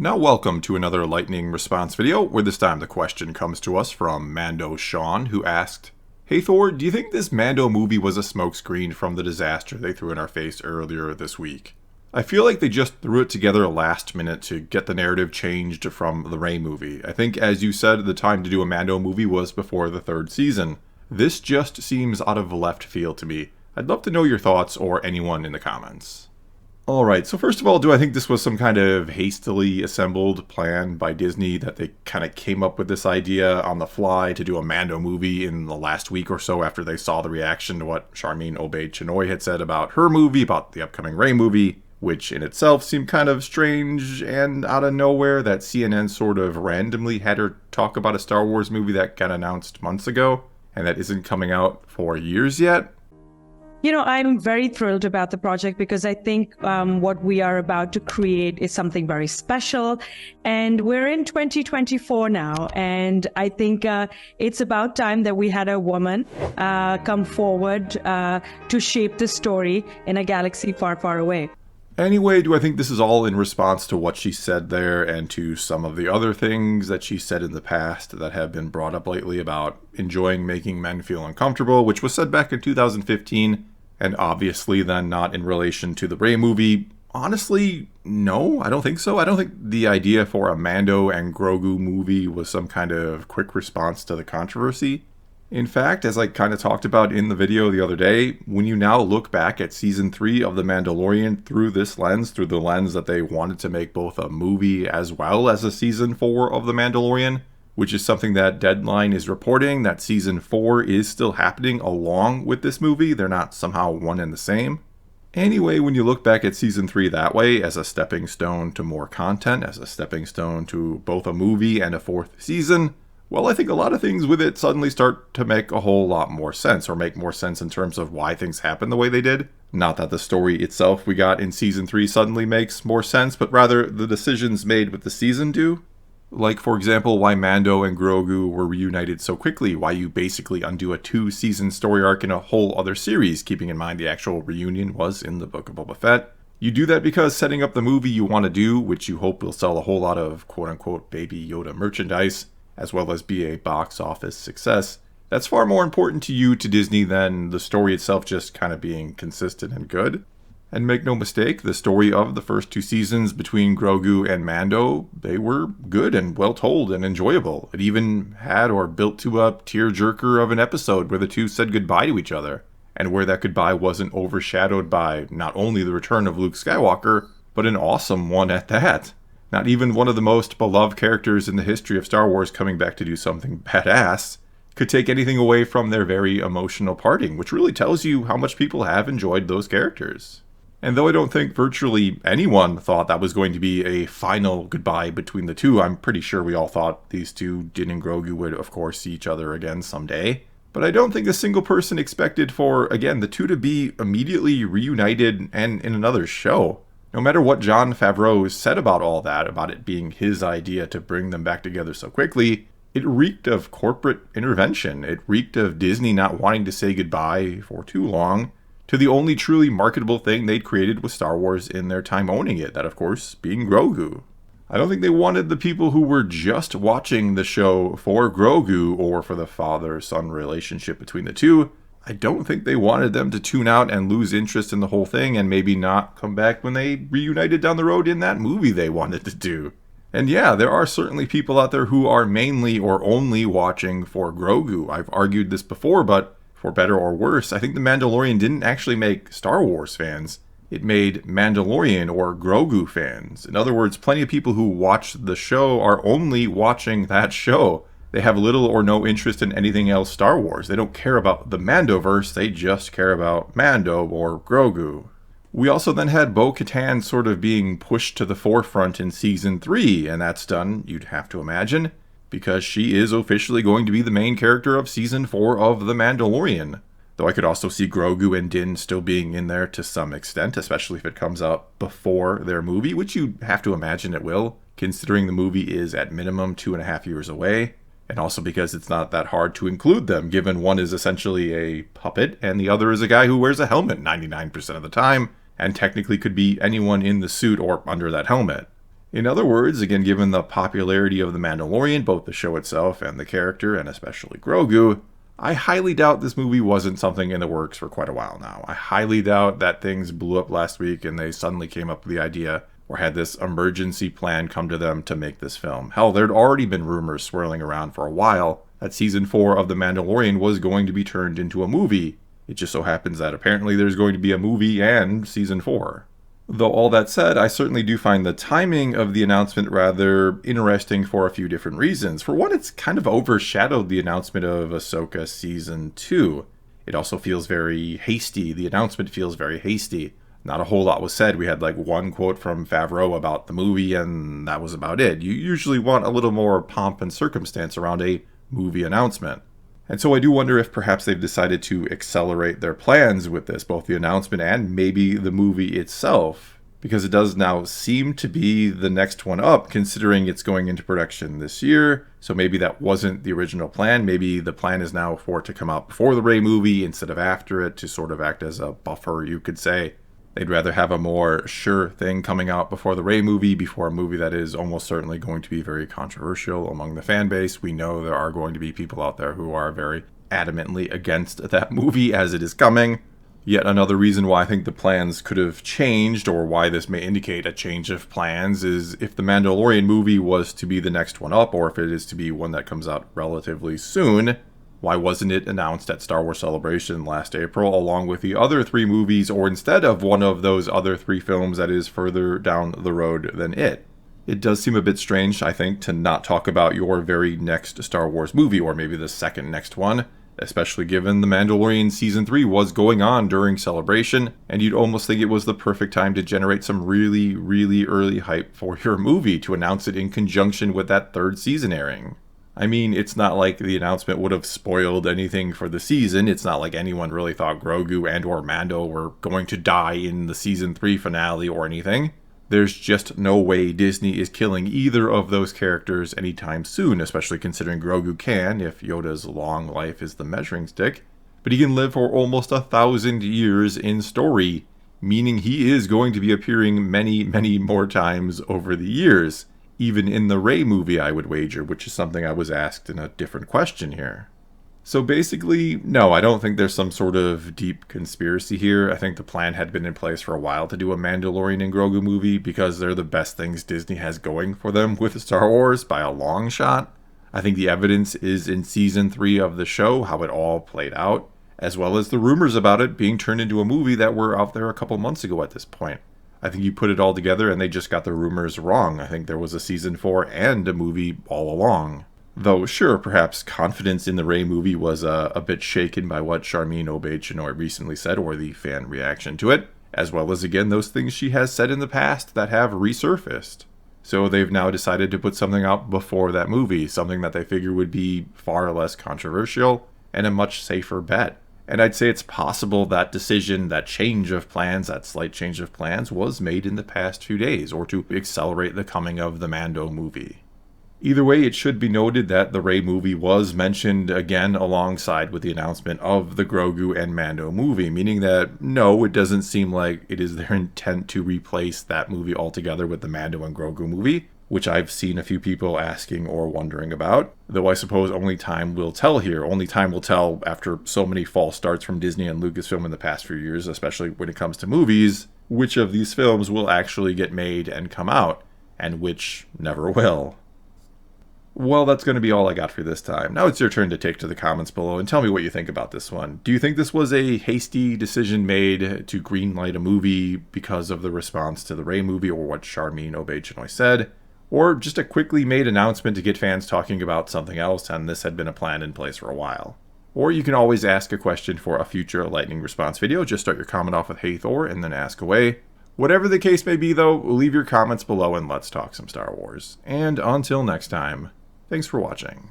Now welcome to another lightning response video, where this time the question comes to us from Mando Sean, who asked, "Hey Thor, do you think this Mando movie was a smokescreen from the disaster they threw in our face earlier this week? I feel like they just threw it together last minute to get the narrative changed from the Rey movie. I think, as you said, the time to do a Mando movie was before the third season. This just seems out of left field to me. I'd love to know your thoughts or anyone in the comments." Alright, so first of all, do I think this was some kind of hastily assembled plan by Disney, that they kind of came up with this idea on the fly to do a Mando movie in the last week or so after they saw the reaction to what Charmin Obaid-Chinoy had said about her movie, about the upcoming Rey movie, which in itself seemed kind of strange and out of nowhere that CNN sort of randomly had her talk about a Star Wars movie that got announced months ago and that isn't coming out for years yet. I'm very thrilled about the project because I think what we are about to create is something very special. And we're in 2024 now. And I think it's about time that we had a woman come forward to shape the story in a galaxy far, far away. Anyway, do I think this is all in response to what she said there and to some of the other things that she said in the past that have been brought up lately about enjoying making men feel uncomfortable, which was said back in 2015, and obviously then not in relation to the Rey movie? Honestly, no, I don't think so. I don't think the idea for a Mando and Grogu movie was some kind of quick response to the controversy. In fact, as I kind of talked about in the video the other day, when you now look back at Season 3 of The Mandalorian through this lens, through the lens that they wanted to make both a movie as well as a Season 4 of The Mandalorian, which is something that Deadline is reporting, that Season 4 is still happening along with this movie. They're not somehow one and the same. Anyway, when you look back at Season 3 that way, as a stepping stone to more content, as a stepping stone to both a movie and a fourth season, well, I think a lot of things with it suddenly start to make a whole lot more sense, or make more sense in terms of why things happen the way they did. Not that the story itself we got in Season 3 suddenly makes more sense, but rather the decisions made with the season do. Like, for example, why Mando and Grogu were reunited so quickly, why you basically undo a 2-season story arc in a whole other series, keeping in mind the actual reunion was in the Book of Boba Fett. You do that because setting up the movie you want to do, which you hope will sell a whole lot of quote-unquote Baby Yoda merchandise, as well as be a box office success, that's far more important to you, to Disney, than the story itself just kind of being consistent and good. And make no mistake, the story of the first 2 seasons between Grogu and Mando, they were good and well told and enjoyable. It even had or built to a tearjerker of an episode where the two said goodbye to each other, and where that goodbye wasn't overshadowed by not only the return of Luke Skywalker, but an awesome one at that. Not even one of the most beloved characters in the history of Star Wars coming back to do something badass could take anything away from their very emotional parting, which really tells you how much people have enjoyed those characters. And though I don't think virtually anyone thought that was going to be a final goodbye between the two, I'm pretty sure we all thought these two, Din and Grogu, would of course see each other again someday. But I don't think a single person expected for, again, the two to be immediately reunited and in another show. No matter what Jon Favreau said about all that, about it being his idea to bring them back together so quickly, it reeked of corporate intervention. It reeked of Disney not wanting to say goodbye for too long to the only truly marketable thing they'd created with Star Wars in their time owning it, that of course being Grogu. I don't think they wanted the people who were just watching the show for Grogu or for the father-son relationship between the two. I don't think they wanted them to tune out and lose interest in the whole thing and maybe not come back when they reunited down the road in that movie they wanted to do. And yeah, there are certainly people out there who are mainly or only watching for Grogu. I've argued this before, but for better or worse, I think The Mandalorian didn't actually make Star Wars fans. It made Mandalorian or Grogu fans. In other words, plenty of people who watch the show are only watching that show. They have little or no interest in anything else Star Wars. They don't care about the Mandoverse, they just care about Mando or Grogu. We also then had Bo-Katan sort of being pushed to the forefront in Season 3, and that's done, you'd have to imagine, because she is officially going to be the main character of Season 4 of The Mandalorian. Though I could also see Grogu and Din still being in there to some extent, especially if it comes out before their movie, which you have to imagine it will, considering the movie is at minimum 2.5 years away. And also because it's not that hard to include them, given one is essentially a puppet and the other is a guy who wears a helmet 99% of the time, and technically could be anyone in the suit or under that helmet. In other words, again, given the popularity of The Mandalorian, both the show itself and the character, and especially Grogu, I highly doubt this movie wasn't something in the works for quite a while now. I highly doubt that things blew up last week and they suddenly came up with the idea or had this emergency plan come to them to make this film. Hell, there'd already been rumors swirling around for a while that season 4 of The Mandalorian was going to be turned into a movie. It just so happens that apparently there's going to be a movie and season 4. Though all that said, I certainly do find the timing of the announcement rather interesting for a few different reasons. For one, it's kind of overshadowed the announcement of Ahsoka Season 2. It also feels very hasty. The announcement feels very hasty. Not a whole lot was said. We had like one quote from Favreau about the movie, and that was about it. You usually want a little more pomp and circumstance around a movie announcement. And so I do wonder if perhaps they've decided to accelerate their plans with this, both the announcement and maybe the movie itself, because it does now seem to be the next one up, considering it's going into production this year. So maybe that wasn't the original plan. Maybe the plan is now for it to come out before the Rey movie instead of after it, to sort of act as a buffer, you could say. They'd rather have a more sure thing coming out before the Rey movie, before a movie that is almost certainly going to be very controversial among the fan base. We know there are going to be people out there who are very adamantly against that movie as it is coming. Yet another reason why I think the plans could have changed, or why this may indicate a change of plans, is if the Mandalorian movie was to be the next one up, or if it is to be one that comes out relatively soon, why wasn't it announced at Star Wars Celebration last April along with the other 3 movies, or instead of one of those other 3 films that is further down the road than it? It does seem a bit strange, I think, to not talk about your very next Star Wars movie, or maybe the second next one, especially given The Mandalorian Season 3 was going on during Celebration, and you'd almost think it was the perfect time to generate some really, really early hype for your movie, to announce it in conjunction with that 3rd season airing. I mean, it's not like the announcement would have spoiled anything for the season. It's not like anyone really thought Grogu and or Mando were going to die in the Season 3 finale or anything. There's just no way Disney is killing either of those characters anytime soon, especially considering Grogu can, if Yoda's long life is the measuring stick, but he can live for almost 1,000 years in story, meaning he is going to be appearing many, many more times over the years. Even in the Rey movie, I would wager, which is something I was asked in a different question here. So basically, no, I don't think there's some sort of deep conspiracy here. I think the plan had been in place for a while to do a Mandalorian and Grogu movie because they're the best things Disney has going for them with Star Wars by a long shot. I think the evidence is in Season 3 of the show, how it all played out, as well as the rumors about it being turned into a movie that were out there a couple months ago at this point. I think you put it all together and they just got the rumors wrong. I think there was a Season 4 and a movie all along. Though, sure, perhaps confidence in the Rey movie was a bit shaken by what Charmin Obaid-Chinoy recently said, or the fan reaction to it, as well as, again, those things she has said in the past that have resurfaced. So they've now decided to put something out before that movie, something that they figure would be far less controversial and a much safer bet. And I'd say it's possible that decision, that change of plans, that slight change of plans was made in the past few days, or to accelerate the coming of the Mando movie. Either way, it should be noted that the Rey movie was mentioned again alongside with the announcement of the Grogu and Mando movie, meaning that no, it doesn't seem like it is their intent to replace that movie altogether with the Mando and Grogu movie, which I've seen a few people asking or wondering about. Though I suppose only time will tell here. Only time will tell after so many false starts from Disney and Lucasfilm in the past few years, especially when it comes to movies, which of these films will actually get made and come out, and which never will. Well, that's going to be all I got for this time. Now it's your turn to take to the comments below and tell me what you think about this one. Do you think this was a hasty decision made to greenlight a movie because of the response to the Rey movie or what Charmin Obaid-Chinoy said? Or just a quickly made announcement to get fans talking about something else and this had been a plan in place for a while? Or you can always ask a question for a future lightning response video. Just start your comment off with "Hey Thor" and then ask away. Whatever the case may be though, leave your comments below and let's talk some Star Wars. And until next time, thanks for watching.